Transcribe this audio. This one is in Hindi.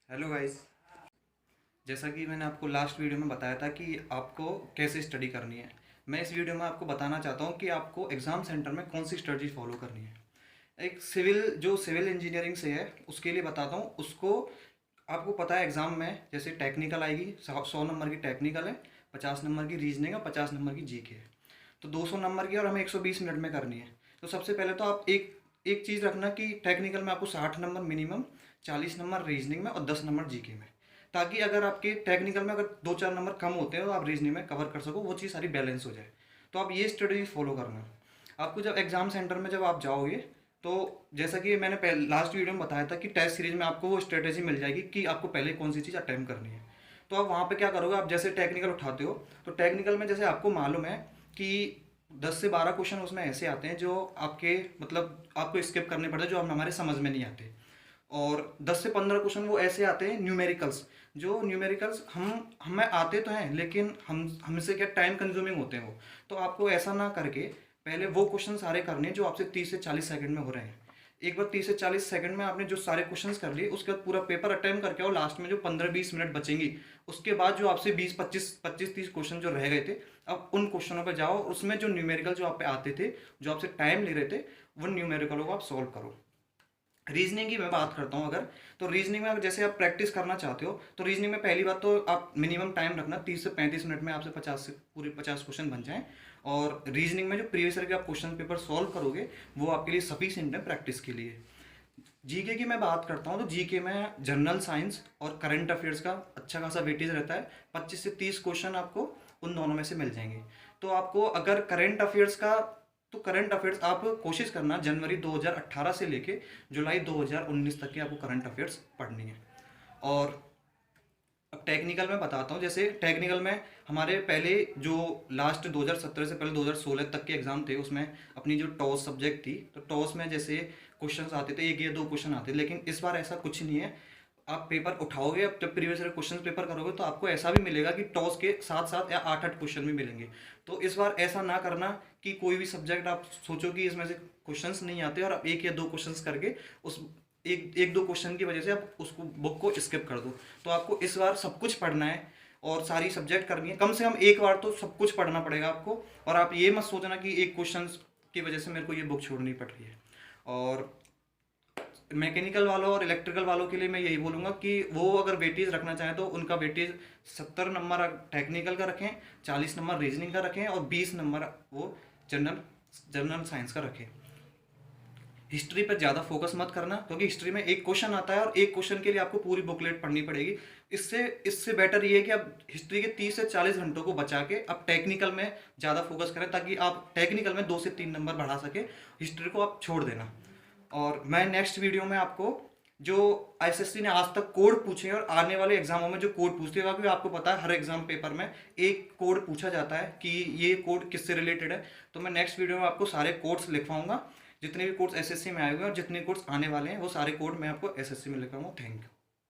Hello guys. जैसा कि मैंने आपको लास्ट वीडियो में बताया था कि आपको कैसे स्टडी करनी है, मैं इस वीडियो में आपको बताना चाहता हूँ कि आपको एग्ज़ाम सेंटर में कौन सी स्ट्रेटजी फॉलो करनी है। एक सिविल इंजीनियरिंग से है उसके लिए बताता हूँ उसको। आपको पता है एग्ज़ाम में जैसे टेक्निकल आएगी, 100 नंबर की टेक्निकल है, 50 नंबर की रीजनिंग है, 50 नंबर की जीके है। तो 200 नंबर की और हमें 120 मिनट में करनी है। तो सबसे पहले तो आप एक एक चीज़ रखना कि टेक्निकल में आपको 60 नंबर मिनिमम, 40 नंबर रीजनिंग में और 10 नंबर जीके में, ताकि अगर आपके टेक्निकल में अगर 2-4 नंबर कम होते हैं तो आप रीजनिंग में कवर कर सको, वो चीज़ सारी बैलेंस हो जाए। तो आप ये स्ट्रेटजी फॉलो करना। आपको जब एग्ज़ाम सेंटर में जब आप जाओगे तो जैसा कि मैंने लास्ट वीडियो में बताया था कि टेस्ट सीरीज में आपको वो स्ट्रेटेजी मिल जाएगी कि आपको पहले कौन सी चीज़ अटेम्प्ट करनी है। तो आप वहाँ पे क्या करोगे, आप जैसे टेक्निकल उठाते हो तो टेक्निकल में जैसे आपको मालूम है कि 10 से 12 क्वेश्चन उसमें ऐसे आते हैं जो आपके मतलब आपको स्किप करने पड़ते हैं, जो हमारे समझ में नहीं आते। और 10 से 15 क्वेश्चन वो ऐसे आते हैं न्यूमेरिकल्स, जो न्यूमेरिकल्स हम हमें आते तो हैं लेकिन हम हमसे क्या टाइम कंज्यूमिंग होते हैं वो। तो आपको ऐसा ना करके पहले वो क्वेश्चन सारे करने हैं जो आपसे 30 से 40 सेकंड में हो रहे हैं। एक बार 30 से 40 सेकंड में आपने जो सारे क्वेश्चंस कर लिए उसके बाद पूरा पेपर अटेम्प्ट करके आओ। लास्ट में जो 15-20 मिनट बचेंगी उसके बाद जो आपसे 20-25-25-30 क्वेश्चन जो रह गए थे, अब उन क्वेश्चनों पर जाओ। उसमें जो न्यूमेरिकल जो आप पे आते थे, जो आपसे टाइम ले रहे थे, उन न्यूमेरिकलों को आप सॉल्व करो। रीजनिंग की मैं बात करता हूँ अगर, तो रीजनिंग में अगर जैसे आप प्रैक्टिस करना चाहते हो तो रीजनिंग में पहली बात तो आप मिनिमम टाइम रखना 30 से 35 मिनट में आपसे 50 से पूरे 50 क्वेश्चन बन जाएं। और रीजनिंग में जो प्रीवियस ईयर के आप क्वेश्चन पेपर सॉल्व करोगे वो आपके लिए सफिशिएंट है प्रैक्टिस के लिए। जीके की मैं बात करता हूँ तो जीके में जनरल साइंस और करंट अफेयर्स का अच्छा खासा वेटेज रहता है। 25 से 30 क्वेश्चन आपको उन दोनों में से मिल जाएंगे। तो आपको अगर करंट अफेयर्स का, तो करंट अफेयर्स आप कोशिश करना जनवरी 2018 से लेके जुलाई 2019 तक की आपको करंट अफेयर्स पढ़नी है। और अब टेक्निकल में बताता हूँ। जैसे टेक्निकल में हमारे पहले जो लास्ट 2017 से पहले 2016 तक के एग्जाम थे उसमें अपनी जो टॉस सब्जेक्ट थी, तो टॉस में जैसे क्वेश्चंस आते थे, एक या दो क्वेश्चन आते थे, लेकिन इस बार ऐसा कुछ नहीं है। आप पेपर उठाओगे, अब जब प्रीवियस ईयर क्वेश्चन पेपर करोगे तो आपको ऐसा भी मिलेगा कि टॉस के साथ साथ या 8-8 क्वेश्चन भी मिलेंगे। तो इस बार ऐसा ना करना कि कोई भी सब्जेक्ट आप सोचो कि इसमें से क्वेश्चंस नहीं आते और आप एक या दो क्वेश्चंस करके उस एक एक दो क्वेश्चन की वजह से आप उसको बुक को स्किप कर दो। तो आपको इस बार सब कुछ पढ़ना है और सारी सब्जेक्ट करनी है, कम से कम एक बार तो सब कुछ पढ़ना पड़ेगा आपको। और आप ये मत सोचना कि एक क्वेश्चन की वजह से मेरे को ये बुक छोड़नी पड़ रही है। और मैकेनिकल वालों और इलेक्ट्रिकल वालों के लिए मैं यही बोलूँगा कि वो अगर वेटेज रखना चाहें तो उनका वेटेज 70 नंबर टेक्निकल का रखें, 40 नंबर रीजनिंग का रखें और 20 नंबर वो जनरल जनरल साइंस का रखें। हिस्ट्री पर ज़्यादा फोकस मत करना क्योंकि हिस्ट्री में एक क्वेश्चन आता है और एक क्वेश्चन के लिए आपको पूरी बुकलेट पढ़नी पड़ेगी। इससे इससे बेटर ये है कि आप हिस्ट्री के 30 से 40 घंटों को बचा के आप टेक्निकल में ज़्यादा फोकस करें, ताकि आप टेक्निकल में 2 से 3 नंबर बढ़ा सके, हिस्ट्री को आप छोड़ देना। और मैं नेक्स्ट वीडियो में आपको जो एसएससी ने आज तक कोड पूछे हैं और आने वाले एग्जामों में जो कोड पूछते हैं, क्योंकि आपको पता है हर एग्जाम पेपर में एक कोड पूछा जाता है कि ये कोड किससे रिलेटेड है। तो मैं नेक्स्ट वीडियो में आपको सारे कोड्स लिखवाऊंगा, जितने भी कोड्स एसएससी में आए हुए हैं और जितने कोड्स आने वाले हैं वो सारे कोड मैं आपको एसएससी में लिखवाऊंगा। Thank you.